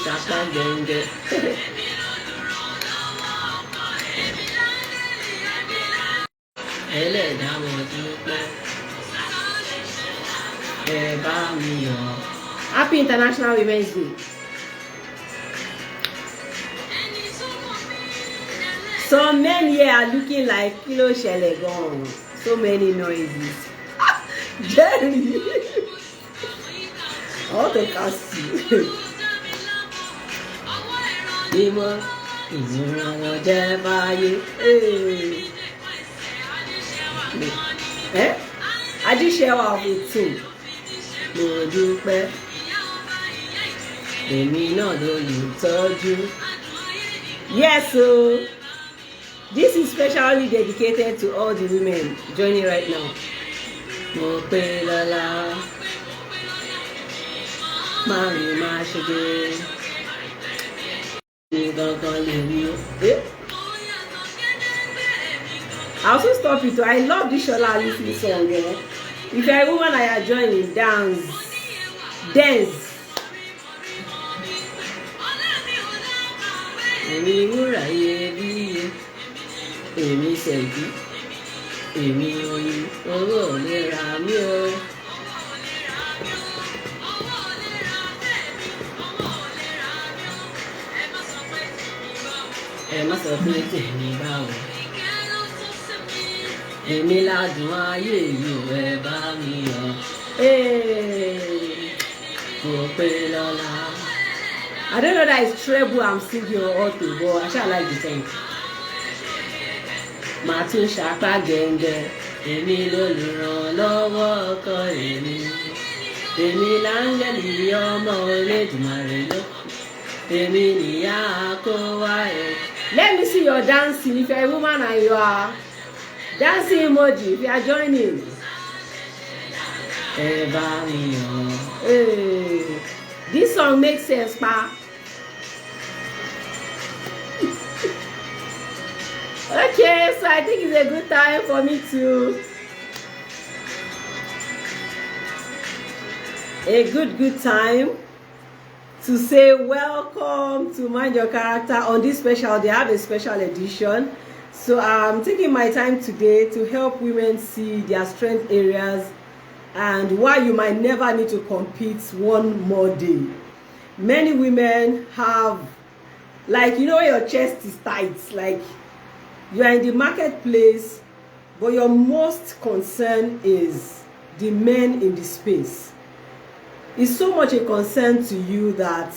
ṣapá gẹ̀ǹgẹ̀. Ẹlẹ́dàá wọn dúpẹ́. Ẹ bá mi yọ̀. Happy International Women's Day. Some men here are looking like kilo ṣẹlẹ̀ gan-an. So many noises. Jerry. I want to cast you. Ìmọ̀ ìmọ̀ràn wọn jẹ́ báyé. Adíṣẹ́wà òtún mo dúpẹ́. Èmi náà ló lè tọ́jú. Yes, so this is specially dedicated to all the women joining right now. Mo pé lọ́la, máa rí máa ṣe dé. I also stop it. I love this Olusola-Obasa song. If you're a woman and you're joining, dance. Èmi wúrà iyebíye, èmi ṣẹ̀dí, èmi oyin, owó ò lè rà mí o. Ẹ má sọ pé tèmi báwo. Èmi ládùn ayé yìí ẹ bá mi yọ̀. Mo pé lọ́la. I don't know that it's treble I'm singing or auto, but I shall like the song. Màá tún ṣapá gẹ̀ǹgẹ̀, èmi lolùrànlọ́wọ́ ọkọ èmi. Èmi láńgẹ́lì ọmọ Olódùmarè lọ. Èmi nìyá kó wá ẹ̀. Let me see your dancing if you're a woman and you are dancing emoji if you are joining. Ẹ bá mi yọ̀. This song makes sense, pa. Okay, so I think it's a good time for me to good time to say welcome to Mind Your Character on this special. They have a special edition. So I'm taking my time today to help women see their strength areas and why you might never need to compete one more day. Many women have, like, you know, your chest is tight, like you are in the marketplace, but your most concern is the men in the space. It's so much a concern to you that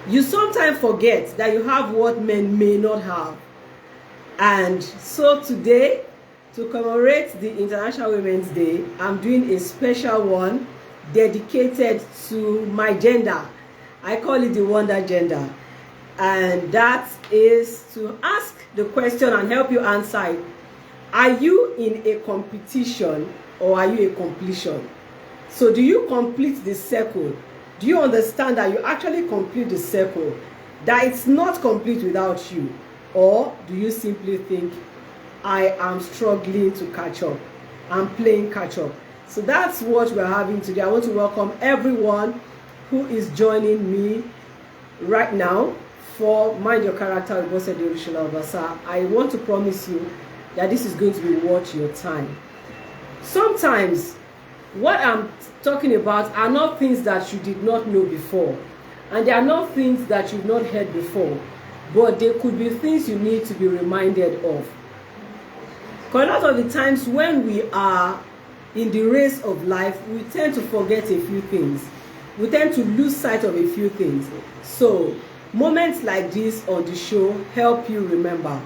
you sometimes forget that you have what men may not have. And so today, to commemorate the International Women's Day, I'm doing a special one dedicated to my gender. I call it the Wonder Gender. And that is to ask the question and help you answer it. Are you in a competition or are you a completion? So do you complete the circle? Do you understand that you actually complete the circle? That it's not complete without you? Or do you simply think, I am struggling to catch up? I'm playing catch up. So that's what we're having today. I want to welcome everyone who is joining me right now for Mind Your Character with Olusola-Obasa. I want to promise you that this is going to be worth your time. Sometimes what I'm talking about are not things that you did not know before, and they are not things that you've not heard before, but they could be things you need to be reminded of. Because a lot of the times when we are in the race of life, we tend to forget a few things. We tend to lose sight of a few things. So moments like this on the show help you remember.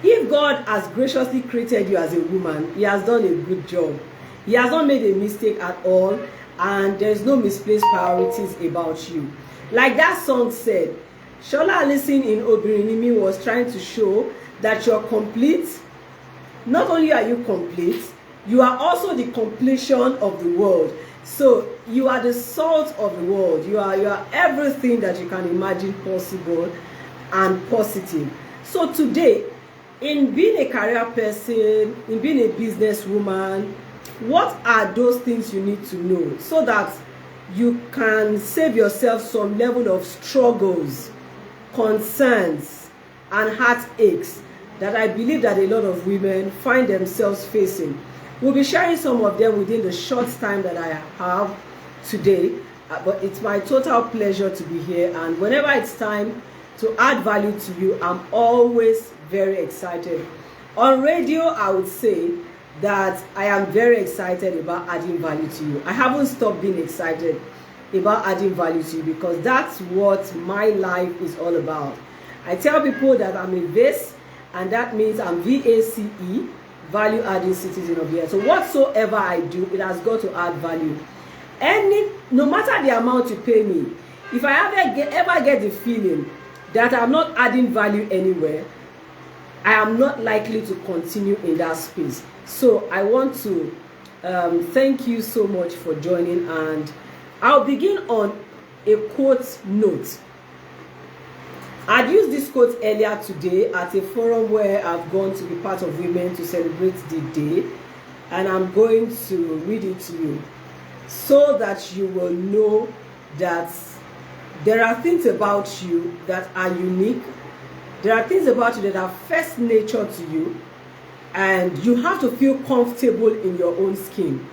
If God has graciously created you as a woman, He has done a good job. He has not made a mistake at all, and there's no misplaced priorities about you. Like that song said, Olusola-Obasa in Obirinimi was trying to show that you're complete. Not only are you complete, you are also the completion of the world. So you are the salt of the world. You are everything that you can imagine possible and positive. So today, in being a career person, in being a businesswoman, what are those things you need to know so that you can save yourself some level of struggles, concerns, and heartaches that I believe that a lot of women find themselves facing. We'll be sharing some of them within the short time that I have today, but it's my total pleasure to be here, and whenever it's time to add value to you, I'm always very excited. On radio, I would say that I am very excited about adding value to you. I haven't stopped being excited about adding value to you because that's what my life is all about. I tell people that I'm a VACE, and that means I'm VACE, value adding citizen of the earth. So whatsoever I do, it has got to add value. No matter the amount you pay me, if I ever get the feeling that I'm not adding value anywhere, I am not likely to continue in that space. So I want to thank you so much for joining, and I'll begin on a quote note. I'd used this quote earlier today at a forum where I've gone to be part of women to celebrate the day, and I'm going to read it to you so that you will know that there are things about you that are unique. There are things about you that are first nature to you, and you have to feel comfortable in your own skin.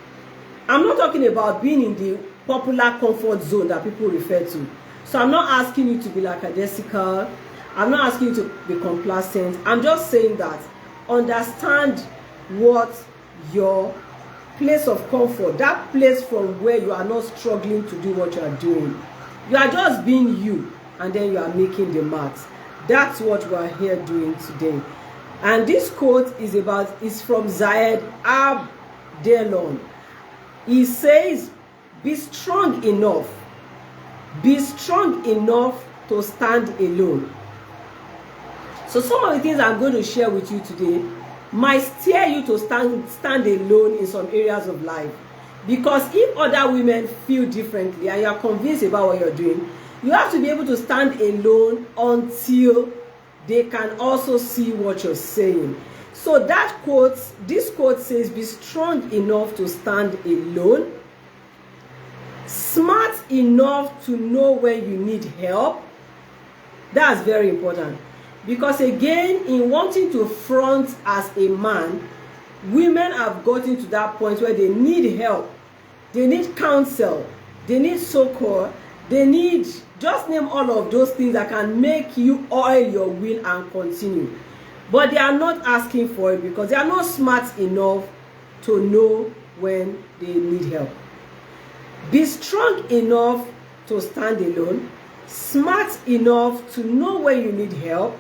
I'm not talking about being in the popular comfort zone that people refer to. So I'm not asking you to be lackadaisical. I'm not asking you to be complacent. I'm just saying that understand what your place of comfort, that place from where you are not struggling to do what you are doing. You are just being you, and then you are making the marks. That's what we are here doing today. And this quote is from Zayed Abdelon. He says, be strong enough to stand alone. So some of the things I'm going to share with you today might steer you to stand alone in some areas of life. Because if other women feel differently and you are convinced about what you're doing, you have to be able to stand alone until they can also see what you're saying. So this quote says, be strong enough to stand alone, smart enough to know when you need help. That's very important. Because again, in wanting to front as a man, women have gotten to that point where they need help. They need counsel. They need succor. They need, just name all of those things that can make you oil your wheel and continue. But they are not asking for it because they are not smart enough to know when they need help. Be strong enough to stand alone, smart enough to know when you need help,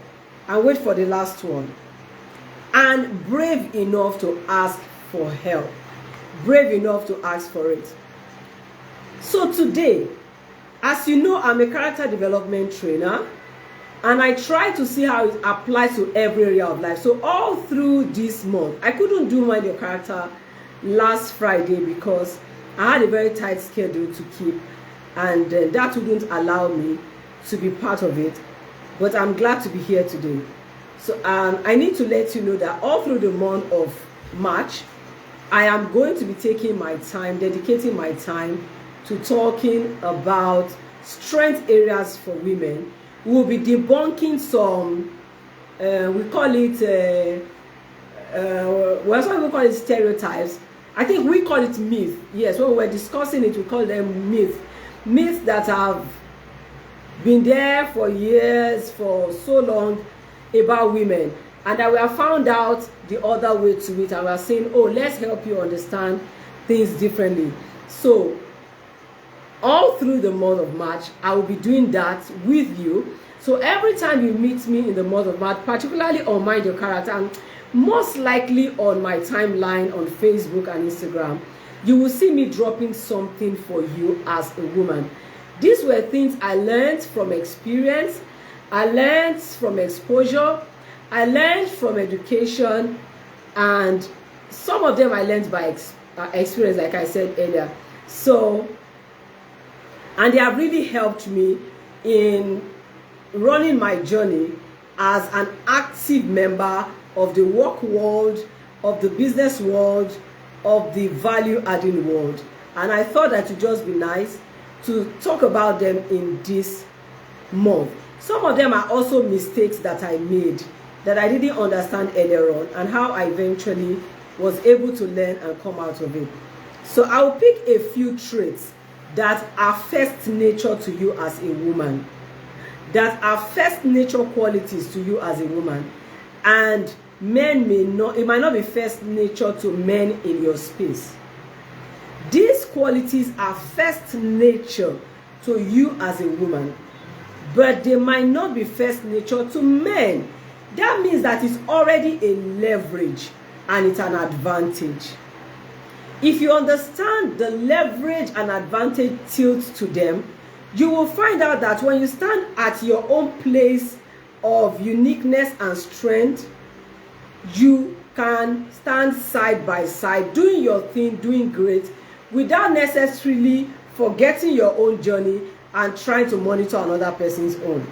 and wait for the last one, and brave enough to ask for help. Brave enough to ask for it. So today, as you know, I'm a character development trainer, and I try to see how it applies to every area of life. So all through this month, I couldn't do Mind Your Character last Friday because I had a very tight schedule to keep, and that wouldn't allow me to be part of it. But I'm glad to be here today. So I need to let you know that all through the month of March, I am going to be taking my time, dedicating my time to talking about strength areas for women. We'll be debunking some, we call it, some people call it stereotypes. I think we call it myth. Yes, when we were discussing it, we call them myth. Myths that have been there for years, for so long, about women, and that we have found out the other way to it, and we are saying, oh, let's help you understand things differently. So all through the month of March, I will be doing that with you. So every time you meet me in the month of March, particularly on Mind Your Character, and most likely on my timeline on Facebook and Instagram, you will see me dropping something for you as a woman. These were things I learned from experience, I learned from exposure, I learned from education, and some of them I learned by experience, like I said earlier. So, and they have really helped me in running my journey as an active member of the work world, of the business world, of the value-adding world. And I thought that it would just be nice to talk about them in this month. Some of them are also mistakes that I made that I didn't understand earlier on, and how I eventually was able to learn and come out of it. So I'll pick a few traits that are first nature to you as a woman, that are first nature qualities to you as a woman, and men may not, it might not be first nature to men in your space. These qualities are first nature to you as a woman, but they might not be first nature to men. That means that it's already a leverage and it's an advantage. If you understand the leverage and advantage tilts to them, you will find out that when you stand at your own place of uniqueness and strength, you can stand side by side, doing your thing, doing great, without necessarily forgetting your own journey and trying to monitor another person's own.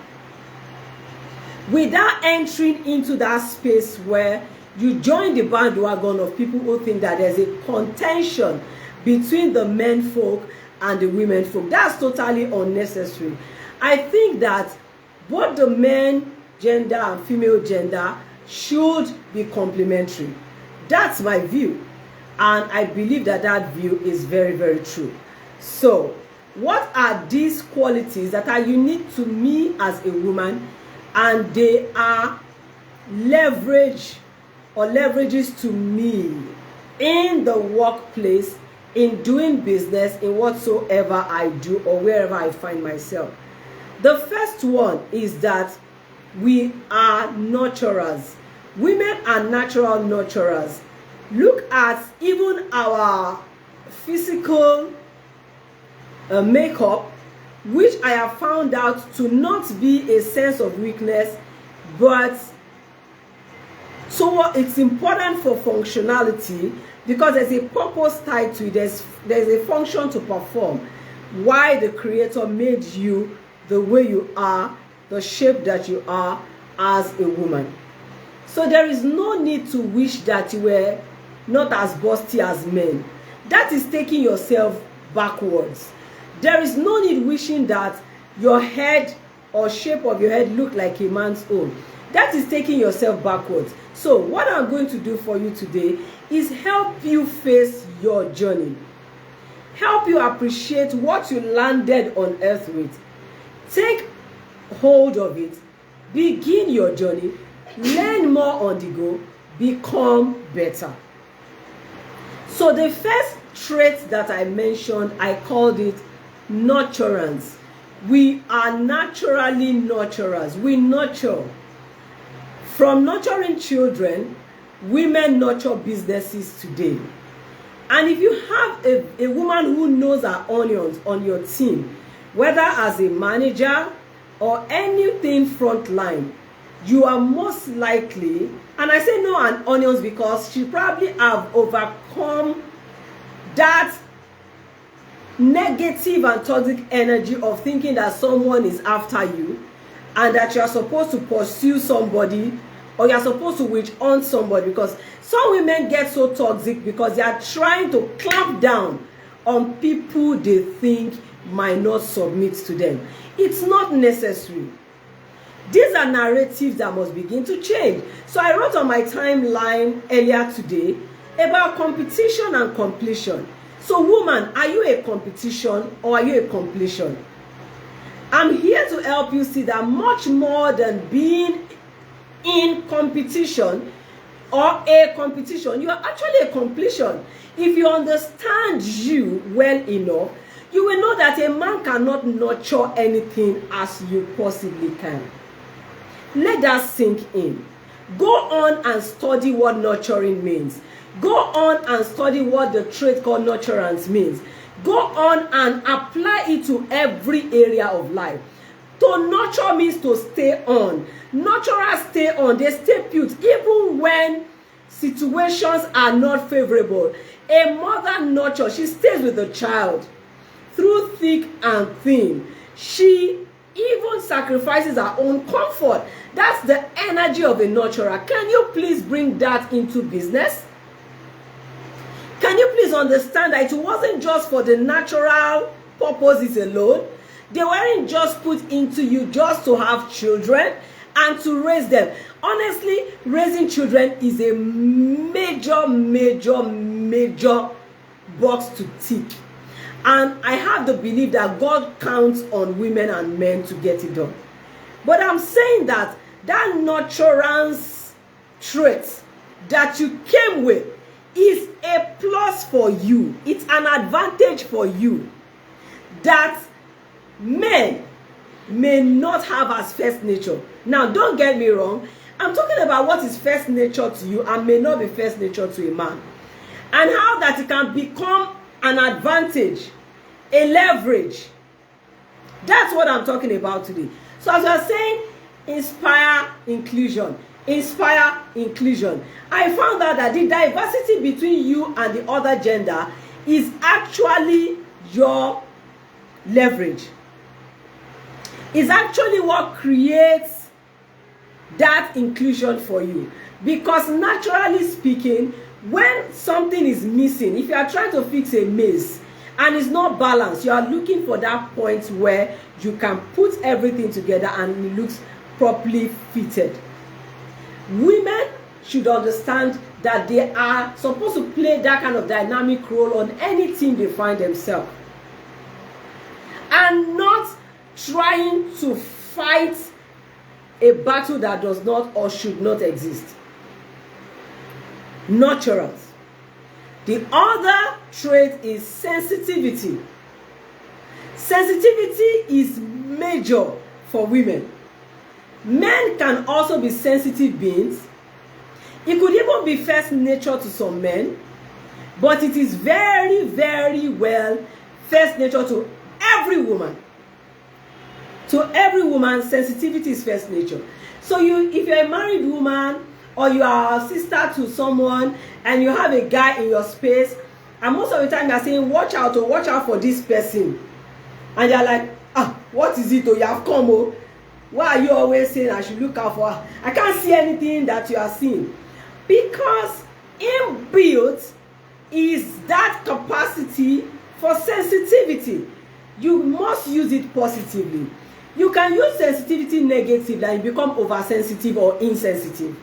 Without entering into that space where you join the bandwagon of people who think that there's a contention between the men folk and the women folk. That's totally unnecessary. I think that both the men gender and female gender should be complementary. That's my view, and I believe that that view is very, very true. So what are these qualities that are unique to me as a woman, and they are leverage or leverages to me in the workplace, in doing business, in whatsoever I do or wherever I find myself? The first one is that we are nurturers. Women are natural nurturers. Look at even our physical makeup, which I have found out to not be a sense of weakness, but so it's important for functionality, because there's a purpose tied to it. There's a function to perform. Why the Creator made you the way you are, the shape that you are as a woman. So there is no need to wish that you were not as busty as men. That is taking yourself backwards. There is no need wishing that your head or shape of your head look like a man's own. That is taking yourself backwards. So what I'm going to do for you today is help you face your journey. Help you appreciate what you landed on earth with. Take hold of it. Begin your journey. Learn more on the go. Become better. So the first trait that I mentioned, I called it nurturance. We are naturally nurturers. We nurture. From nurturing children, women nurture businesses today. And if you have a woman who knows her onions on your team, whether as a manager or anything frontline, you are most likely, and I say no and onions because she probably have overcome that negative and toxic energy of thinking that someone is after you and that you are supposed to pursue somebody or you are supposed to witch on somebody, because some women get so toxic because they are trying to clamp down on people they think might not submit to them. It's not necessary. These are narratives that must begin to change. So I wrote on my timeline earlier today about competition and completion. So woman, are you a competition or are you a completion? I'm here to help you see that much more than being in competition or a competition, you are actually a completion. If you understand you well enough, you will know that a man cannot nurture anything as you possibly can. Let that sink in. Go on and study what nurturing means. Go on and study what the trait called nurturance means. Go on and apply it to every area of life. To nurture means to stay on. Nurturers stay on. They stay put even when situations are not favorable. A mother nurtures. She stays with the child through thick and thin. She even sacrifices her own comfort. That's the energy of a nurturer. Can you please bring that into business? Can you please understand that it wasn't just for the natural purposes alone. They weren't just put into you just to have children and to raise them. Honestly, raising children is a major, major, major box to tick. And I have the belief that God counts on women and men to get it done. But I'm saying that nurturance trait that you came with is a plus for you. It's an advantage for you that men may not have as first nature. Now, don't get me wrong. I'm talking about what is first nature to you and may not be first nature to a man. And how that it can become an advantage, a leverage. That's what I'm talking about today. So as I was saying, inspire inclusion. Inspire inclusion. I found out that the diversity between you and the other gender is actually your leverage. It's actually what creates that inclusion for you. Because naturally speaking, when something is missing, if you are trying to fix a maze and it's not balanced, you are looking for that point where you can put everything together and it looks properly fitted. Women should understand that they are supposed to play that kind of dynamic role on any team they find themselves. And not trying to fight a battle that does not or should not exist. Nurturance. The other trait is sensitivity. Sensitivity is major for women. Men can also be sensitive beings. It could even be first nature to some men, but it is very, very well first nature to every woman. To every woman, sensitivity is first nature. So if you're a married woman or you are a sister to someone and you have a guy in your space, and most of the time you're saying, watch out for this person. And they're like, what is it? Oh, you have come, oh. Why are you always saying I should look out for her? I can't see anything that you are seeing. Because inbuilt is that capacity for sensitivity. You must use it positively. You can use sensitivity negatively and become oversensitive or insensitive.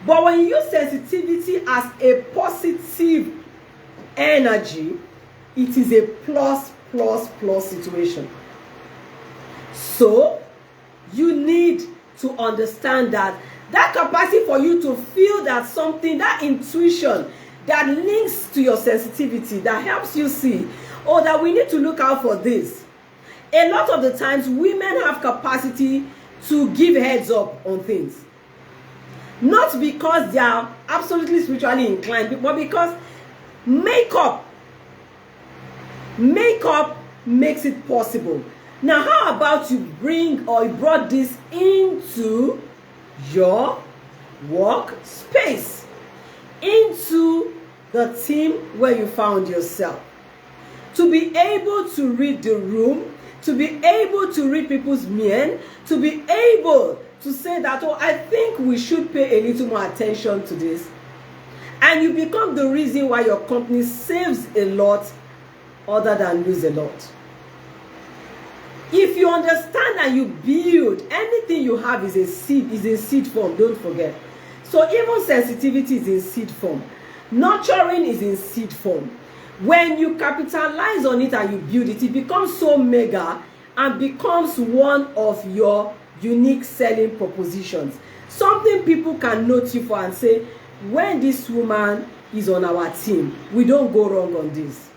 But when you use sensitivity as a positive energy, it is a plus situation. So, you need to understand that capacity for you to feel that something, that intuition that links to your sensitivity, that helps you see, oh, that we need to look out for this. A lot of the times, women have capacity to give heads up on things. Not because they are absolutely spiritually inclined, but because makeup makes it possible. Now, how about you brought this into your work space, into the team where you found yourself? To be able to read the room, to be able to read people's mien, to be able to say that, oh, I think we should pay a little more attention to this. And you become the reason why your company saves a lot other than lose a lot. If you understand and you build, anything you have is in seed form, don't forget. So even sensitivity is in seed form. Nurturing is in seed form. When you capitalize on it and you build it, it becomes so mega and becomes one of your unique selling propositions. Something people can note you for and say, when this woman is on our team, we don't go wrong on this.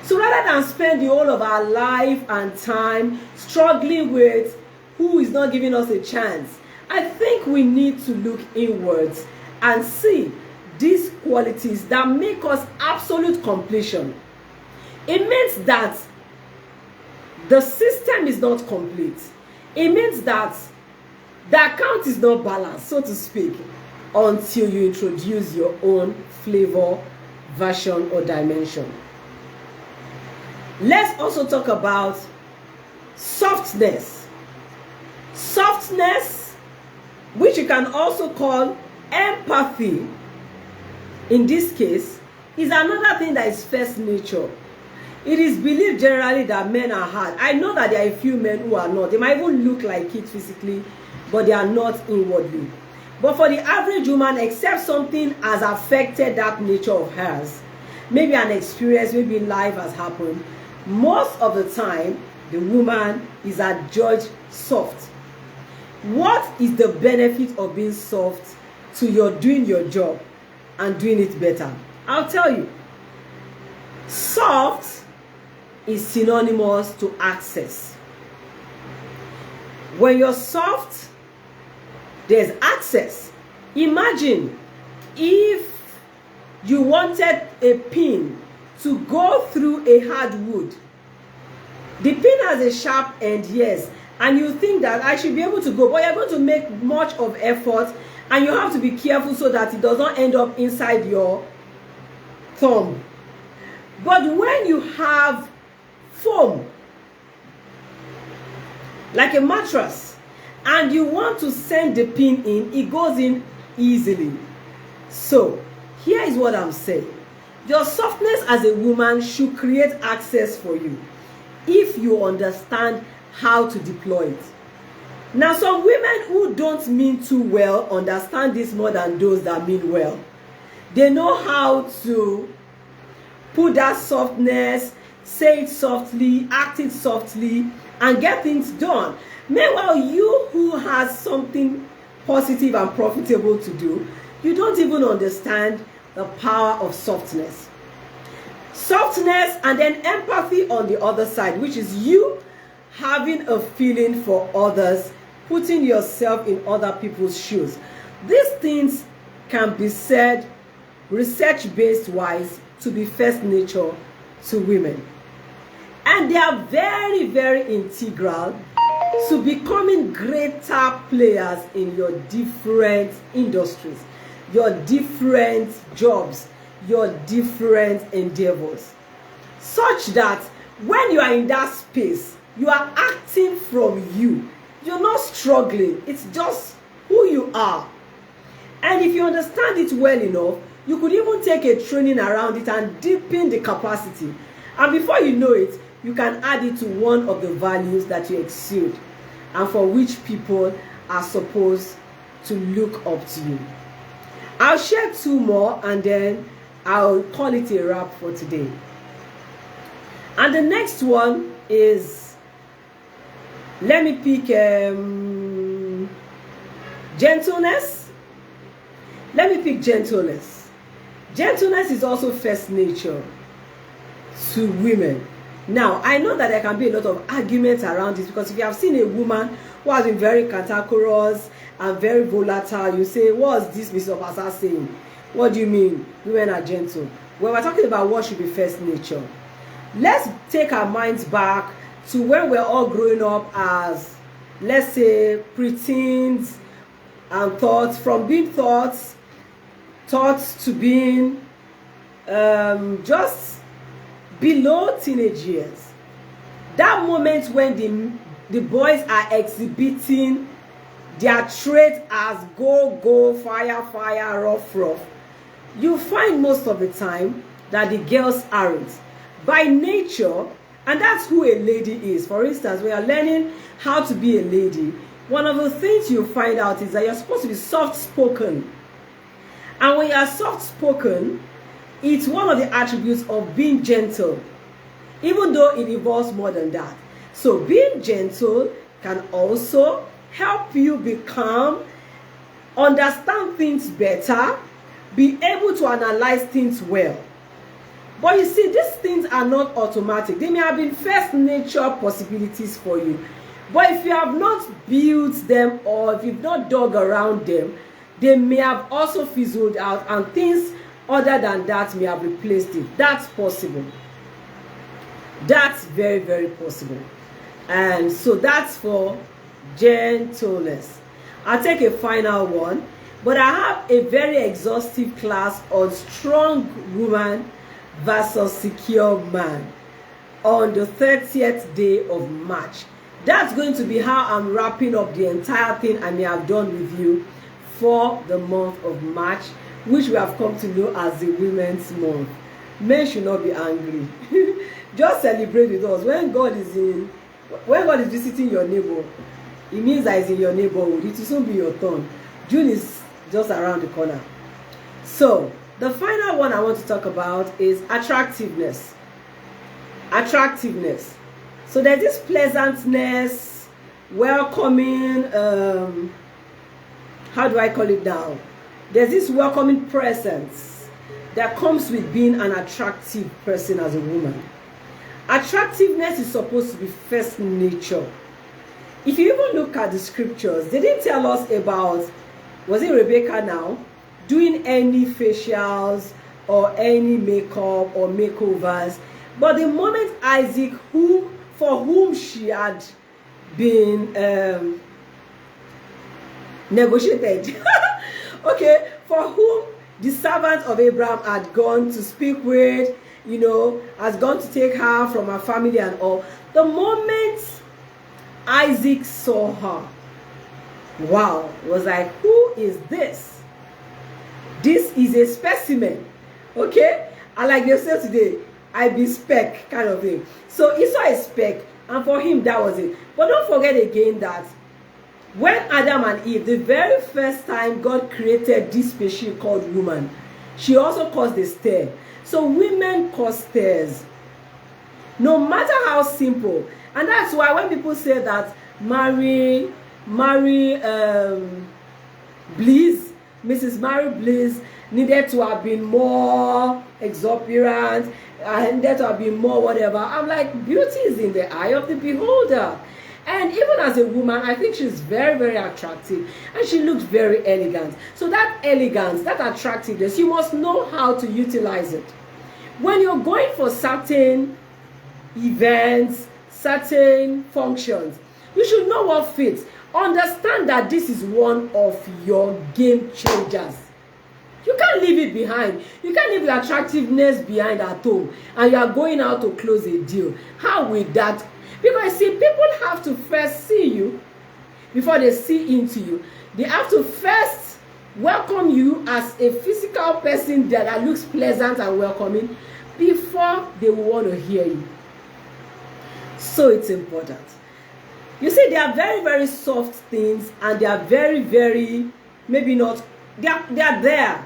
So rather than spend the whole of our life and time struggling with who is not giving us a chance, I think we need to look inwards and see these qualities that make us absolute completion. It means that the system is not complete. It means that the account is not balanced, so to speak, until you introduce your own flavor, version, or dimension. Let's also talk about softness. Softness, which you can also call empathy, in this case, is another thing that is first nature. It is believed generally that men are hard. I know that there are a few men who are not. They might even look like it physically, but they are not inwardly. But for the average woman, except something has affected that nature of hers, maybe an experience, maybe life has happened, most of the time, the woman is adjudged soft. What is the benefit of being soft to your doing your job and doing it better? I'll tell you. Soft is synonymous to access. When you're soft, there's access. Imagine if you wanted a pin to go through a hard wood. The pin has a sharp end, yes, and you think that I should be able to go, but you're going to make much of effort, and you have to be careful so that it does not end up inside your thumb. But when you have foam, like a mattress, and you want to send the pin in, it goes in easily. So here is what I'm saying. Your softness as a woman should create access for you if you understand how to deploy it. Now, some women who don't mean too well understand this more than those that mean well. They know how to put that softness, say it softly, act it softly, and get things done. Meanwhile, you who has something positive and profitable to do, you don't even understand the power of softness. Softness and then empathy on the other side, which is you having a feeling for others, putting yourself in other people's shoes. These things can be said research-based wise to be first nature to women. And they are very, very integral to becoming greater players in your different industries, your different jobs, your different endeavors. Such that when you are in that space, you are acting from you. You're not struggling. It's just who you are. And if you understand it well enough, you could even take a training around it and deepen the capacity. And before you know it, you can add it to one of the values that you exude and for which people are supposed to look up to you. I'll share two more and then I'll call it a wrap for today. And the next one is, let me pick gentleness. Let me pick gentleness. Gentleness is also first nature to women. Now, I know that there can be a lot of arguments around this, because if you have seen a woman who has been very cantankerous and very volatile, you say, what's this Mr. Obasa saying? What do you mean women are gentle? Well, we're talking about what should be first nature. Let's take our minds back to when we're all growing up as, let's say, preteens and thoughts, from being thoughts to being just below teenage years. That moment when the boys are exhibiting their trait as go, fire, rough. You find most of the time that the girls aren't. By nature, and that's who a lady is. For instance, when you're learning how to be a lady, one of the things you find out is that you're supposed to be soft-spoken. And when you're soft-spoken, it's one of the attributes of being gentle, even though it involves more than that. So being gentle can also help you become, understand things better, be able to analyze things well. But you see, these things are not automatic. They may have been first nature possibilities for you. But if you have not built them, or if you've not dug around them, they may have also fizzled out and things other than that may have replaced it. That's possible. That's very, very possible. And so that's for gentleness. I'll take a final one, but I have a very exhaustive class on strong woman versus secure man on the 30th day of March. That's going to be how I'm wrapping up the entire thing I may have done with you for the month of March, which we have come to know as the Women's Month. Men should not be angry. Just celebrate with us. When God is visiting your neighbor, it means that it's in your neighborhood. It will soon be your turn. June is just around the corner. So the final one I want to talk about is attractiveness. Attractiveness. So there's this pleasantness, welcoming, how do I call it now? There's this welcoming presence that comes with being an attractive person as a woman. Attractiveness is supposed to be first nature. If you even look at the scriptures, they didn't tell us about, was it Rebecca now, doing any facials or any makeup or makeovers. But the moment Isaac, for whom she had been negotiated, okay, for whom the servant of Abraham had gone to speak with, has gone to take her from her family and all. The moment Isaac saw her, wow, was like, who is this? This is a specimen, okay? And like they say today, I be spec kind of thing. So he saw a speck, and for him that was it. But don't forget again that when Adam and Eve, the very first time God created this species called woman, she also caused a stir. So women cause stirs, no matter how simple. And that's why when people say that Mary Bliss, Mrs. Mary Bliss needed to have been more exuberant, needed to have been more whatever, I'm like, beauty is in the eye of the beholder. And even as a woman, I think she's very, very attractive. And she looks very elegant. So that elegance, that attractiveness, you must know how to utilize it. When you're going for certain events, certain functions, you should know what fits. Understand that this is one of your game changers. You can't leave it behind. You can't leave the attractiveness behind at home. And you are going out to close a deal. How will that? Because see, people have to first see you before they see into you. They have to first welcome you as a physical person that looks pleasant and welcoming before they will want to hear you. So it's important. You see, they are very, very soft things, and they are very, very, maybe not, they are there.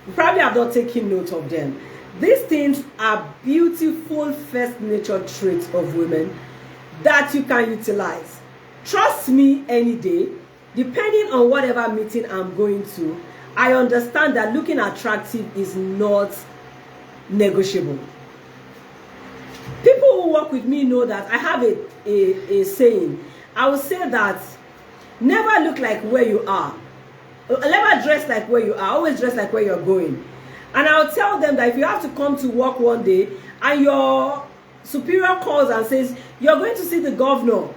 You probably have not taken note of them. These things are beautiful first nature traits of women that you can utilize. Trust me any day, depending on whatever meeting I'm going to, I understand that looking attractive is not negotiable. People who work with me know that I have a saying. I will say that never look like where you are. Never dress like where you are. Always dress like where you're going. And I'll tell them that if you have to come to work one day and your superior calls and says, you're going to see the governor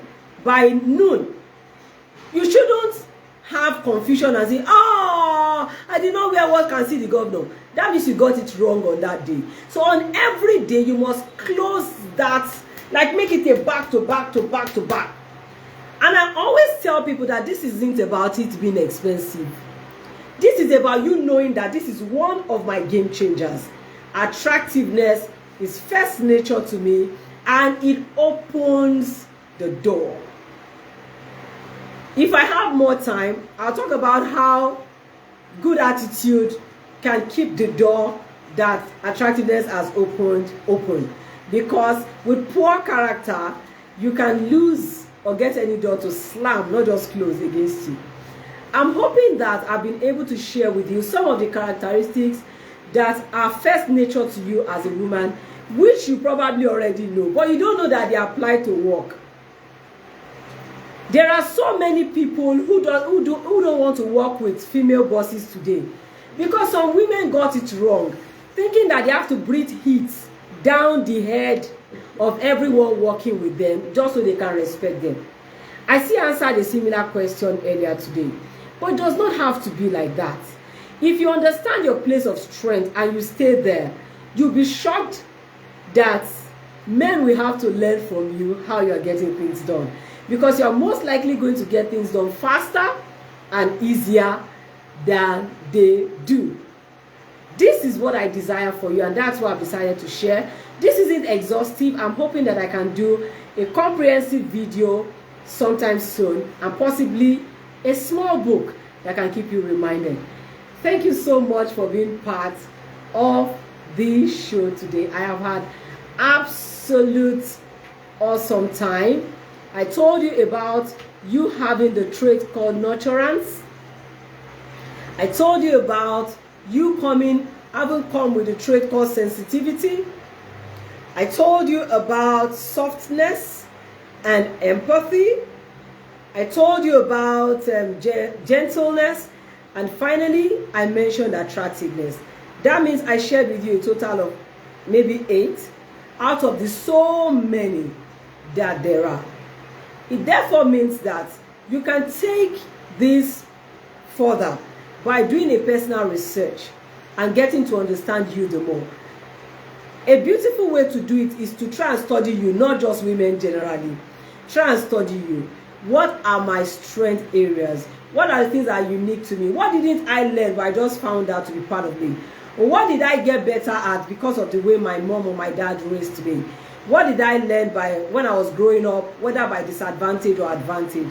by noon, you shouldn't have confusion and say, oh, I did not wear what can see the governor. That means you got it wrong on that day. So on every day, you must close that, like make it a back to back to back to back. And I always tell people that this isn't about it being expensive. This is about you knowing that this is one of my game changers. Attractiveness is first nature to me, and it opens the door. If I have more time, I'll talk about how good attitude can keep the door that attractiveness has opened open. Because with poor character, you can lose or get any door to slam, not just close against you. I'm hoping that I've been able to share with you some of the characteristics that are first nature to you as a woman, which you probably already know, but you don't know that they apply to work. There are so many people who don't want to work with female bosses today because some women got it wrong, thinking that they have to breathe heat down the head of everyone working with them just so they can respect them. I see answered a similar question earlier today, but it does not have to be like that. If you understand your place of strength and you stay there, you'll be shocked that men will have to learn from you how you are getting things done, because you are most likely going to get things done faster and easier than they do. This is what I desire for you, and that's what I've decided to share. This isn't exhaustive. I'm hoping that I can do a comprehensive video sometime soon, and possibly a small book that can keep you reminded. Thank you so much for being part of this show today. I have had absolute awesome time. I told you about you having the trait called nurturance. I told you about you having come with a trait called sensitivity. I told you about softness and empathy. I told you about gentleness. And finally, I mentioned attractiveness. That means I shared with you a total of maybe 8 out of the so many that there are. It therefore means that you can take this further by doing a personal research and getting to understand you the more. A beautiful way to do it is to try and study you, not just women generally. Try and study you. What are my strength areas? What are the things that are unique to me? What didn't I learn but I just found out to be part of me? Or what did I get better at because of the way my mom or my dad raised me? What did I learn when I was growing up, whether by disadvantage or advantage?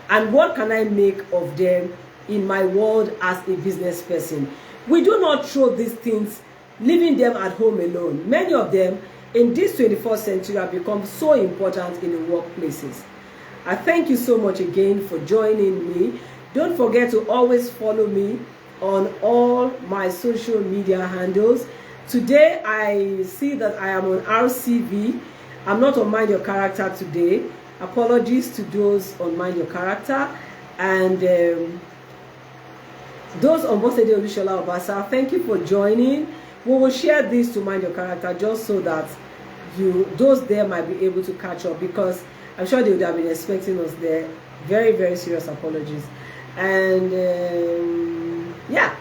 And what can I make of them in my world as a business person? We do not throw these things, leaving them at home alone. Many of them in this 21st century have become so important in the workplaces. I thank you so much again for joining me. Don't forget to always follow me on all my social media handles. Today I see that I am on RCV. I'm not on Mind Your Character today. Apologies to those on Mind Your Character. And those on Olusola-Obasa, thank you for joining. We will share this to Mind Your Character just so that those there might be able to catch up, because I'm sure they would have been expecting us there. Very, very serious apologies. And yeah,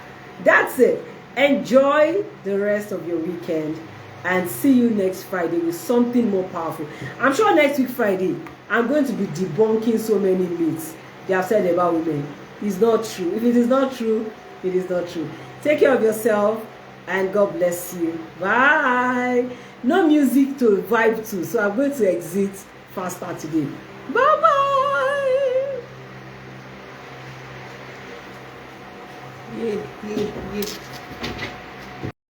that's it. Enjoy the rest of your weekend and see you next Friday with something more powerful. I'm sure next week Friday I'm going to be debunking so many myths they have said about women. It's not true. If it is not true, it is not true. Take care of yourself and God bless you. Bye. No music to vibe to, so I'm going to exit faster today. Bye bye. Yeah.